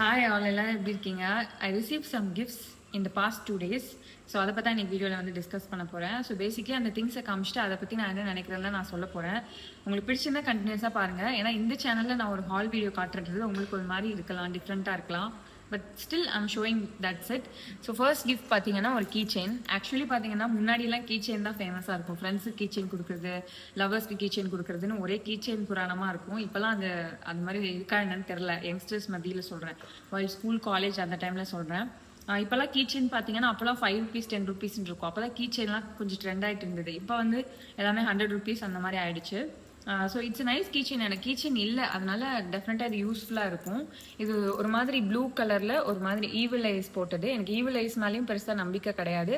Hi all எல்லாரும் எப்படி இருக்கீங்க? I receive some gifts in the past 2 days. So அதை பற்றி இன்னைக்கு வீடியோவில் வந்து டிஸ்கஸ் பண்ண போகிறேன். ஸோ பேசிக்கலி அந்த திங்ஸை காமிச்சிட்டு அதை பற்றி நான் என்ன நினைக்கிறேன்னு நான் சொல்ல போகிறேன். உங்களுக்கு பிடிச்சிருந்தா கண்டினியூஸாக பாருங்கள். ஏன்னா இந்த சேனலில் நான் ஒரு ஹால் வீடியோ காட்டுறது உங்களுக்கு ஒரு மாதிரி இருக்கலாம், டிஃப்ரெண்ட்டாக இருக்கலாம். But still I'm showing that set. So first gift பார்த்தீங்கன்னா ஒரு கீ செயின். ஆக்சுவலி பார்த்தீங்கன்னா முன்னாடிலாம் கீ செயின் தான் ஃபேமஸாக இருக்கும். ஃப்ரெண்ட்ஸுக்கு கீ செயின் கொடுக்குறது, லவர்ஸ்க்கு கீ செயின் கொடுக்குறதுன்னு ஒரே கீ செயின் புராணமாக இருக்கும். இப்போலாம் அது மாதிரி இருக்கா என்னன்னு தெரில. யங்ஸ்டர்ஸ் மத்தியில் சொல்கிறேன், வைல் ஸ்கூல் காலேஜ் அந்த டைமில் சொல்கிறேன். இப்போல்லாம் கீ செயின் பார்த்தீங்கன்னா அப்போல்லாம் ₹5 ₹10 இருக்கும். அப்போல்லாம் கீ செயின்லாம் கொஞ்சம் ட்ரெண்ட் ஆகிட்டு இருந்தது. இப்போ வந்து எல்லாமே ₹100 அந்த மாதிரி ஆயிடுச்சு. So it's nice keychain. எனக்கு கீச்செயின் இல்லை, அதனால டெஃபினட்டாக இது யூஸ்ஃபுல்லாக இருக்கும். இது ஒரு மாதிரி ப்ளூ கலரில் ஒரு மாதிரி ஈவில் ஐஸ் போட்டது. எனக்கு ஈவில் ஐஸ் மேலேயும் பெருசாக நம்பிக்கை கிடையாது.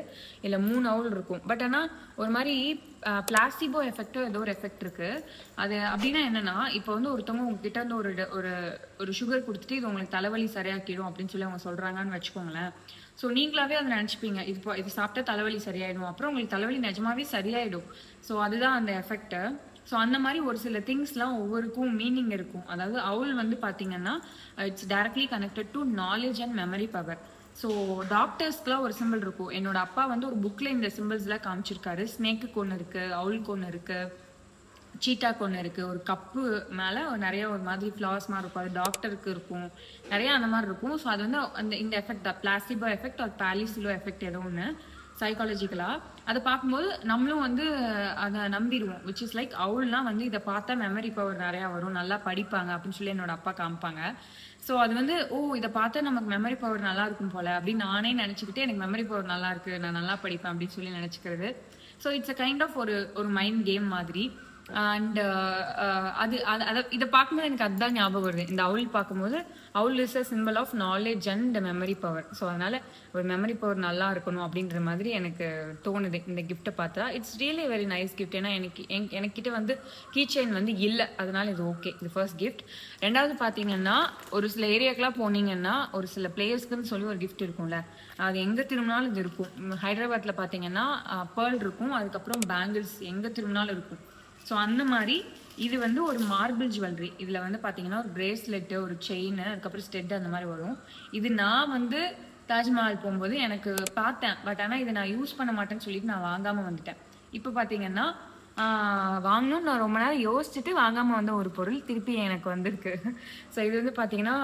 இல்லை 3 அவுல் இருக்கும். பட் ஆனால் ஒரு மாதிரி பிளாசிபோ எஃபெக்டோ ஏதோ ஒரு எஃபெக்ட் இருக்குது. அது அப்படின்னா என்னென்னா, இப்போ வந்து ஒருத்தவங்க உங்ககிட்ட வந்து ஒரு சுகர் கொடுத்துட்டு இது உங்களுக்கு தலைவலி சரியாக்கிடும் அப்படின்னு சொல்லி அவங்க சொல்கிறாங்கன்னு வச்சுக்கோங்களேன். ஸோ நீங்களாவே அதை நினச்சிப்பீங்க, இது சாப்பிட்டா தலைவலி சரியாயிடும், அப்புறம் உங்களுக்கு தலைவலி நிஜமாவே சரியாயிடும். ஸோ அதுதான் அந்த எஃபெக்ட்டு. ஸோ அந்த மாதிரி ஒரு சில திங்ஸ்லாம் ஒவ்வொருக்கும் மீனிங் இருக்கும். அதாவது அவுல் வந்து பார்த்தீங்கன்னா it's directly connected to knowledge and memory power. So டாக்டர்ஸ்க்குலாம் ஒரு சிம்பிள் இருக்கும். என்னோட அப்பா வந்து ஒரு புக்கில் இந்த சிம்பிள்ஸ்லாம் காமிச்சிருக்காரு. ஸ்னேக்குக்கு ஒன்று இருக்குது, அவுலுக்கு ஒன்று இருக்குது, சீட்டாக்கு ஒன்று இருக்குது. ஒரு கப்பு மேலே நிறைய ஒரு மாதிரி ஃப்ளவர்ஸ் மாதிரி இருக்கும். அது டாக்டருக்கு இருக்கும், நிறையா அந்த மாதிரி இருக்கும். ஸோ அது வந்து இந்த எஃபெக்ட் தான், பிளாசிபோ எஃபெக்ட் ஒரு பாலிசிலோ எஃபெக்ட் ஏதோ ஒன்று சைக்காலஜிக்கலாக. அதை பார்க்கும்போது நம்மளும் வந்து அதை நம்பிடுவோம். விச் இஸ் லைக் அவுல்லாம் வந்து இதை பார்த்தா மெமரி பவர் நிறையா வரும், நல்லா படிப்பாங்க அப்படின்னு சொல்லி என்னோட அப்பா காமிப்பாங்க. ஸோ அது வந்து இதை பார்த்தா நமக்கு மெமரி பவர் நல்லா இருக்கும் போல அப்படின்னு நானே நினச்சிக்கிட்டு எனக்கு மெமரி பவர் நல்லா இருக்குது, நான் நல்லா படிப்பேன் அப்படின்னு சொல்லி நினச்சிக்கிறது. So it's a kind of ஒரு மைண்ட் கேம் மாதிரி. அண்ட் இதை பார்க்கும்போது எனக்கு அதுதான் ஞாபகம் வருது. இந்த அவுல் பார்க்கும்போது owl is a simple of knowledge and memory power. So அதனால ஒரு மெமரி பவர் நல்லா இருக்கணும் அப்படின்ற மாதிரி எனக்கு தோணுது இந்த கிஃப்ட்டை பார்த்தா. It's really very nice gift. ஏன்னா எனக்கிட்ட வந்து கீ செயின் வந்து இல்லை, அதனால இது ஓகே. இது ஃபர்ஸ்ட் கிஃப்ட். ரெண்டாவது பார்த்தீங்கன்னா, ஒரு சில ஏரியாக்கெலாம் போனீங்கன்னா ஒரு சில பிளேயர்ஸ்க்குன்னு சொல்லி ஒரு கிஃப்ட் இருக்கும்ல, அது எங்கே திரும்பினாலும் இது இருக்கும். ஹைதராபாத்தில் பார்த்தீங்கன்னா பேர்ல் இருக்கும், அதுக்கப்புறம் பேங்கிள்ஸ் எங்கே திரும்பினாலும் இருக்கும். ஸோ அந்த மாதிரி இது வந்து ஒரு மார்பிள் ஜுவல்லரி. இதில் வந்து பார்த்தீங்கன்னா ஒரு பிரேஸ்லெட்டு, ஒரு செயின், அதுக்கப்புறம் ஸ்டெட் அந்த மாதிரி வரும். இது நான் வந்து தாஜ்மஹால் போகும்போது எனக்கு பார்த்தேன். பட் ஆனால் இதை நான் யூஸ் பண்ண மாட்டேன்னு சொல்லிட்டு நான் வாங்காமல் வந்துட்டேன். இப்போ பார்த்தீங்கன்னா வாங்கணும்னு நான் ரொம்ப நேரம் யோசிச்சுட்டு வாங்காமல் வந்த ஒரு பொருள் திருப்பி எனக்கு வந்திருக்கு. ஸோ இது வந்து பார்த்தீங்கன்னா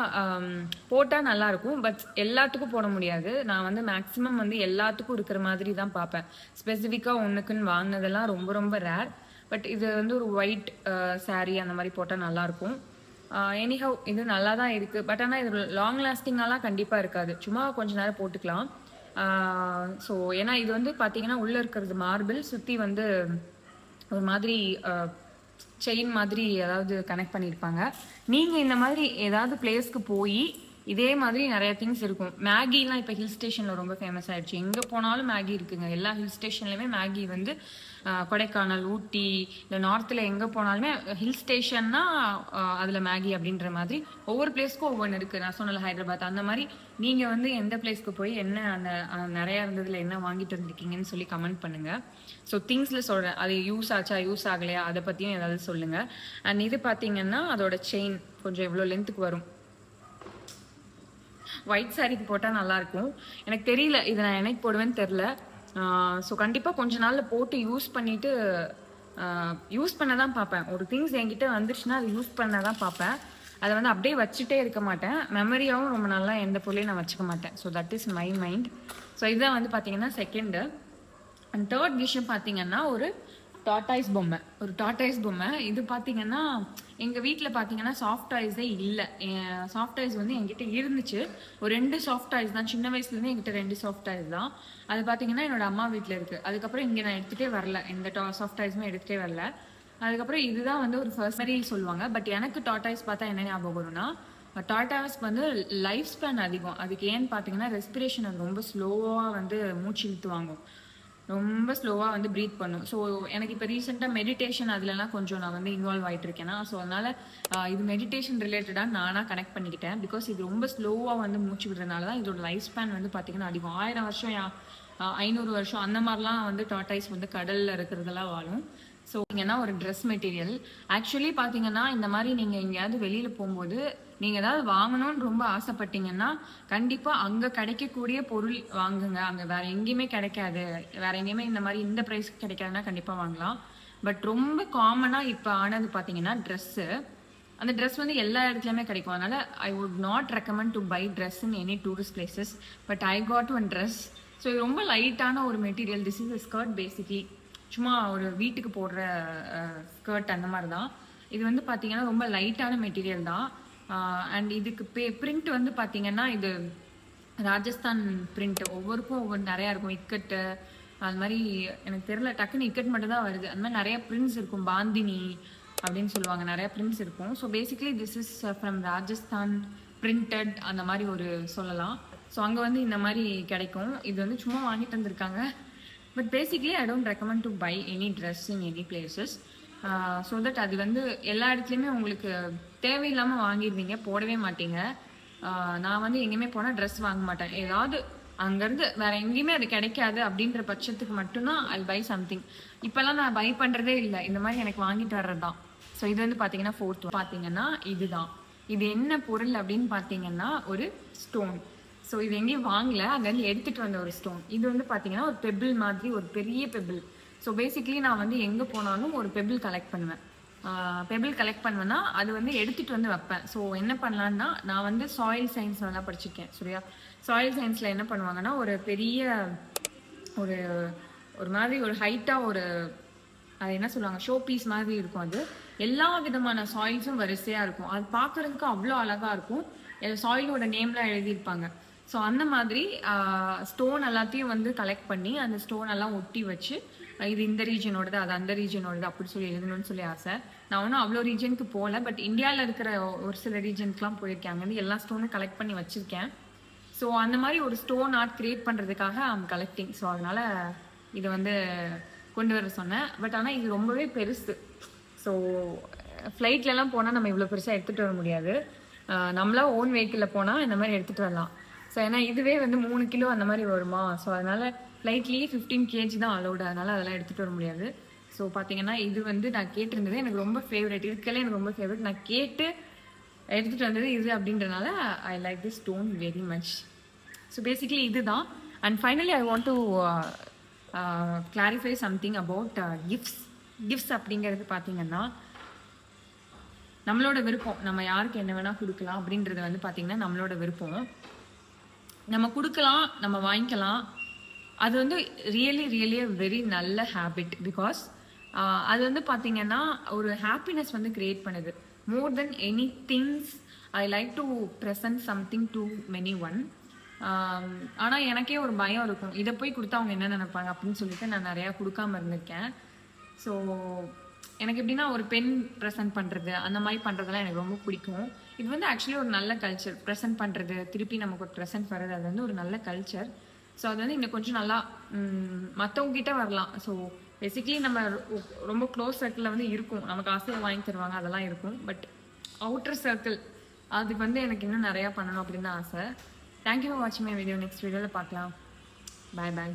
போட்டால் நல்லாயிருக்கும், பட் எல்லாத்துக்கும் போட முடியாது. நான் வந்து மேக்ஸிமம் வந்து எல்லாத்துக்கும் இருக்கிற மாதிரி தான் பார்ப்பேன். ஸ்பெசிஃபிக்காக ஒன்றுக்குன்னு வாங்கினதெல்லாம் ரொம்ப ரொம்ப ரேர். பட் இது வந்து ஒரு ஒயிட் சாரீ அந்த மாதிரி போட்டால் நல்லாயிருக்கும். எனிஹவ் இது நல்லா தான் இருக்குது. பட் ஆனால் இது லாங் லாஸ்டிங்காலாம் கண்டிப்பாக இருக்காது, சும்மா கொஞ்சம் நேரம் போட்டுக்கலாம். ஸோ ஏன்னா இது வந்து பார்த்தீங்கன்னா உள்ளே இருக்கிறது மார்பிள், சுற்றி வந்து ஒரு மாதிரி செயின் மாதிரி ஏதாவது கனெக்ட் பண்ணியிருப்பாங்க. நீங்கள் இந்த மாதிரி ஏதாவது பிளேஸ்க்கு போய் இதே மாதிரி நிறைய திங்ஸ் இருக்கும். மேகிலாம் இப்போ ஹில் ஸ்டேஷனில் ரொம்ப ஃபேமஸ் ஆகிடுச்சு. எங்கே போனாலும் மேகி இருக்குங்க. எல்லா ஹில் ஸ்டேஷன்லையுமே மேகி வந்து கொடைக்கானல், ஊட்டி, இல்லை நார்த்தில் எங்கே போனாலுமே ஹில் ஸ்டேஷன்னா அதில் மேகி அப்படின்ற மாதிரி ஒவ்வொரு பிளேஸ்க்கும் ஒவ்வொன்று இருக்குது. நான் சொன்னல ஹைதராபாத், அந்த மாதிரி நீங்கள் வந்து எந்த பிளேஸ்க்கு போய் என்ன அந்த நிறையா இருந்ததில் என்ன வாங்கிட்டு வந்திருக்கீங்கன்னு சொல்லி கமெண்ட் பண்ணுங்கள். ஸோ திங்ஸில் சொல்கிறேன், அது யூஸ் ஆச்சா யூஸ் ஆகலையா அதை பற்றியும் ஏதாவது சொல்லுங்கள். அண்ட் இது பார்த்தீங்கன்னா அதோட செயின் கொஞ்சம் எவ்வளோ லென்த்துக்கு வரும். ஒயிட் சாரீக்கு போட்டால் நல்லாயிருக்கும். எனக்கு தெரியல இதை நான் என்னைக்கு போடுவேன்னு தெரில. ஸோ கண்டிப்பாக கொஞ்ச நாளில் போட்டு யூஸ் பண்ணிவிட்டு யூஸ் பண்ண தான் பார்ப்பேன். ஒரு திங்ஸ் என்கிட்ட வந்துருச்சுன்னா அது யூஸ் பண்ண தான் பார்ப்பேன். அதை வந்து அப்படியே வச்சுட்டே இருக்க மாட்டேன். மெமரியாகவும் ரொம்ப நல்லா எந்த பொருளையும் நான் வச்சுக்க மாட்டேன். So that is my mind. So இதுதான் வந்து பார்த்தீங்கன்னா செகண்டு. அண்ட் தேர்ட் விஷயம் பார்த்தீங்கன்னா ஒரு டாட்டாய்ஸ் பொம்மை. இது பார்த்தீங்கன்னா எங்கள் வீட்டில் பார்த்தீங்கன்னா சாஃப்ட் டாய்ஸே இல்லை. சாஃப்ட் டாய்ஸ் வந்து என்கிட்ட இருந்துச்சு, ஒரு 2 சாஃப்ட் டாய்ஸ் தான். சின்ன வயசுலேருந்து என்கிட்ட 2 சாஃப்ட் டாய்ஸ் தான். அது பார்த்தீங்கன்னா என்னோட அம்மா வீட்டில் இருக்குது. அதுக்கப்புறம் இங்கே நான் எடுத்துகிட்டே வரல, எந்த சாஃப்ட் டாய்ஸுமே எடுத்துகிட்டே வரல. அதுக்கப்புறம் இதுதான் வந்து ஒரு ஃபர்ஸ்ட் மாதிரி சொல்லுவாங்க. பட் எனக்கு டாட்டாய்ஸ் பார்த்தா என்ன ஞாபகம் வரும்னா, டாட்டாய்ஸ்க்கு வந்து லைஃப் ஸ்பேன் அதிகம். அதுக்கு ஏன்னு பார்த்தீங்கன்னா ரெஸ்பிரேஷன் அது ரொம்ப ஸ்லோவாக வந்து மூச்சு இழுத்து வாங்கும், ரொம்ப ஸ்லோவாக வந்து ப்ரீத் பண்ணும். ஸோ எனக்கு இப்போ ரீசெண்டாக மெடிடேஷன் அதுலலாம் கொஞ்சம் நான் வந்து இன்வால்வ் ஆகிட்டு இருக்கேன்னா, ஸோ அதனால் இது மெடிடேஷன் ரிலேட்டடாக நானாக கனெக்ட் பண்ணிக்கிட்டேன். பிகாஸ் இது ரொம்ப ஸ்லோவாக வந்து மூச்சு விடுறதுனால தான் இதோட லைஃப் ஸ்பேன் வந்து பார்த்திங்கன்னா அதிகம். 1000 வருஷம் 500 வருஷம் அந்த மாதிரிலாம் வந்து டாட்டாய்ஸ் வந்து கடலில் இருக்கிறதெல்லாம் வாழும். ஸோ இங்கன்னா ஒரு ட்ரெஸ் மெட்டீரியல் ஆக்சுவலி பார்த்தீங்கன்னா இந்த மாதிரி நீங்கள் எங்கேயாவது வெளியில் போகும்போது நீங்கள் ஏதாவது வாங்கணும்னு ரொம்ப ஆசைப்பட்டீங்கன்னா கண்டிப்பாக அங்கே கிடைக்கக்கூடிய பொருள் வாங்குங்க. அங்கே வேற எங்கேயுமே கிடைக்காது, வேற எங்கேயுமே இந்த மாதிரி இந்த ப்ரைஸ்க்கு கிடைக்காதுன்னா கண்டிப்பாக வாங்கலாம். பட் ரொம்ப காமனாக இப்போ ஆனது பார்த்தீங்கன்னா ட்ரெஸ்ஸு. அந்த ட்ரெஸ் வந்து எல்லா இடத்துலையுமே கிடைக்கும். அதனால் I would not recommend to buy dress in any tourist places. But I got one dress. So இது ரொம்ப லைட்டான ஒரு material. This is a skirt basically. சும்மா ஒரு வீட்டுக்கு போடுற ஸ்கர்ட் அந்த மாதிரி தான். இது வந்து பார்த்தீங்கன்னா ரொம்ப லைட்டான மெட்டீரியல் தான். அண்ட் இதுக்கு பிரிண்ட் வந்து பார்த்தீங்கன்னா இது ராஜஸ்தான் பிரிண்ட். ஒவ்வொருக்கும் ஒவ்வொரு நிறையா இருக்கும். இக்கட்டு அது மாதிரி எனக்கு தெரியல, டக்குன்னு இக்கட் மட்டும் தான் வருது. அந்த மாதிரி நிறைய பிரிண்ட்ஸ் இருக்கும். பாந்தினி அப்படின்னு சொல்லுவாங்க, நிறைய பிரிண்ட்ஸ் இருக்கும். So basically this is from Rajasthan printed அந்த மாதிரி ஒரு சொல்லலாம். ஸோ அங்கே வந்து இந்த மாதிரி கிடைக்கும். இது வந்து சும்மா வாங்கிட்டு வந்திருக்காங்க. But basically I don't recommend to buy any dress in any places. So that அது வந்து எல்லா இடத்துலையுமே உங்களுக்கு தேவையில்லாமல் வாங்கிடுவீங்க, போடவே மாட்டீங்க. நான் வந்து எங்கேயுமே போனால் ட்ரெஸ் வாங்க மாட்டேன். ஏதாவது அங்கேருந்து வேற எங்கேயுமே அது கிடைக்காது அப்படின்ற பட்சத்துக்கு மட்டும்தான் ஐ பை சம்திங். இப்போல்லாம் நான் பை பண்ணுறதே இல்லை, இந்த மாதிரி எனக்கு வாங்கிட்டு வர்றது தான். ஸோ இது வந்து பார்த்தீங்கன்னா 4th பார்த்தீங்கன்னா இதுதான். இது என்ன பொருள் அப்படின்னு பார்த்தீங்கன்னா ஒரு ஸ்டோன். ஸோ இது எங்கேயும் வாங்கல, அங்கேருந்து எடுத்துகிட்டு வந்த ஒரு ஸ்டோன். இது வந்து பார்த்தீங்கன்னா ஒரு பெபிள் மாதிரி, ஒரு பெரிய பெபிள். ஸோ பேசிக்லி நான் வந்து எங்கே போனாலும் ஒரு பெபிள் கலெக்ட் பண்ணுவேன். பெபிள் கலெக்ட் பண்ணுவேன்னா அது வந்து எடுத்துகிட்டு வந்து வைப்பேன். ஸோ என்ன பண்ணலான்னா, நான் வந்து சாயில் சயின்ஸ் நல்லா படிச்சிருக்கேன் சரியா. சாயில் சயின்ஸில் என்ன பண்ணுவாங்கன்னா ஒரு பெரிய ஒரு ஒரு மாதிரி ஒரு ஹைட்டாக ஒரு அது என்ன சொல்லுவாங்க ஷோ பீஸ் மாதிரி இருக்கும். அது எல்லா விதமான சாயில்ஸும் வரிசையாக இருக்கும். அது பார்க்குறதுக்கு அவ்வளோ அழகாக இருக்கும். சாயிலோட நேம்லாம் எழுதியிருப்பாங்க. ஸோ அந்த மாதிரி ஸ்டோன் எல்லாத்தையும் வந்து கலெக்ட் பண்ணி அந்த ஸ்டோன் எல்லாம் ஒட்டி வச்சு இது இந்த ரீஜனோடது, அது அந்த ரீஜனோடது அப்படி சொல்லி எழுதணும்னு சொல்லி ஆசை. நான் ஒன்றும் அவ்வளோ ரீஜனுக்கு போகல, பட் இந்தியாவில் இருக்கிற ஒரு சில ரீஜனுக்குலாம் போயிருக்கேன். அங்கேருந்து எல்லா ஸ்டோனும் கலெக்ட் பண்ணி வச்சுருக்கேன். ஸோ அந்த மாதிரி ஒரு ஸ்டோன் ஆர்ட் க்ரியேட் பண்ணுறதுக்காக ஐம் கலெக்டிங். ஸோ அதனால் இதை வந்து கொண்டு வர சொன்னேன். பட் ஆனால் இது ரொம்பவே பெருசு. ஸோ ஃப்ளைட்லலாம் போனால் நம்ம இவ்வளோ பெருசாக எடுத்துகிட்டு வர முடியாது. நம்மளா ஓன் வெஹிக்கிளில் போனால் இந்த மாதிரி எடுத்துகிட்டு வரலாம். ஸோ ஏன்னா இதுவே வந்து 3 கிலோ அந்த மாதிரி வருமா. ஸோ அதனால் ஃப்ளைட்லேயே 15 kg தான் அலோடு. அதனால் அதெல்லாம் எடுத்துகிட்டு வர முடியாது. ஸோ பார்த்தீங்கன்னா இது வந்து நான் கேட்டிருந்தது எனக்கு ரொம்ப ஃபேவரட். இதுக்கெல்லாம் எனக்கு ரொம்ப ஃபேவரட். நான் கேட்டு எடுத்துகிட்டு வந்தது இது அப்படின்றனால I like this stone very much. So basically இது தான். And finally I want to clarify something about gifts அப்படிங்கிறது பார்த்தீங்கன்னா நம்மளோட விருப்பம். நம்ம யாருக்கு என்ன வேணால் கொடுக்கலாம் அப்படின்றது வந்து பார்த்திங்கன்னா நம்மளோட விருப்பம். நம்ம கொடுக்கலாம், நம்ம வாங்கிக்கலாம். அது வந்து ரியலி வெரி நல்ல ஹேபிட். பிகாஸ் அது வந்து பார்த்திங்கன்னா ஒரு ஹாப்பினஸ் வந்து க்ரியேட் பண்ணுது. More then any things I like to present something to many one. ஆனால் எனக்கே ஒரு பயம் இருக்கும், இதை போய் கொடுத்தா அவங்க என்ன நினைப்பாங்க அப்படின்னு சொல்லிட்டு நான் நிறையா கொடுக்காம இருந்திருக்கேன். ஸோ எனக்கு எப்படின்னா ஒரு பென் ப்ரெசென்ட் பண்ணுறது அந்த மாதிரி பண்ணுறதெல்லாம் எனக்கு ரொம்ப பிடிக்கும். இது வந்து ஆக்சுவலி ஒரு நல்ல கல்ச்சர். ப்ரெசென்ட் பண்ணுறது, திருப்பி நமக்கு ஒரு ப்ரெசென்ட் வர்றது, அது வந்து ஒரு நல்ல கல்ச்சர். ஸோ அது வந்து இன்னும் கொஞ்சம் நல்லா மற்றவங்ககிட்ட வரலாம். ஸோ பேசிக்லி நம்ம ரொம்ப க்ளோஸ் சர்க்கிளில் வந்து இருக்கும், நமக்கு ஆசையாக வாங்கி தருவாங்க, அதெல்லாம் இருக்கும். பட் அவுட்டர் சர்க்கிள் அதுக்கு வந்து எனக்கு இன்னும் நிறையா பண்ணணும் அப்படின்னு தான் ஆசை. தேங்க்யூ ஃபார் வாட்சிங் மை வீடியோ. நெக்ஸ்ட் வீடியோவில் பார்க்கலாம். பாய்.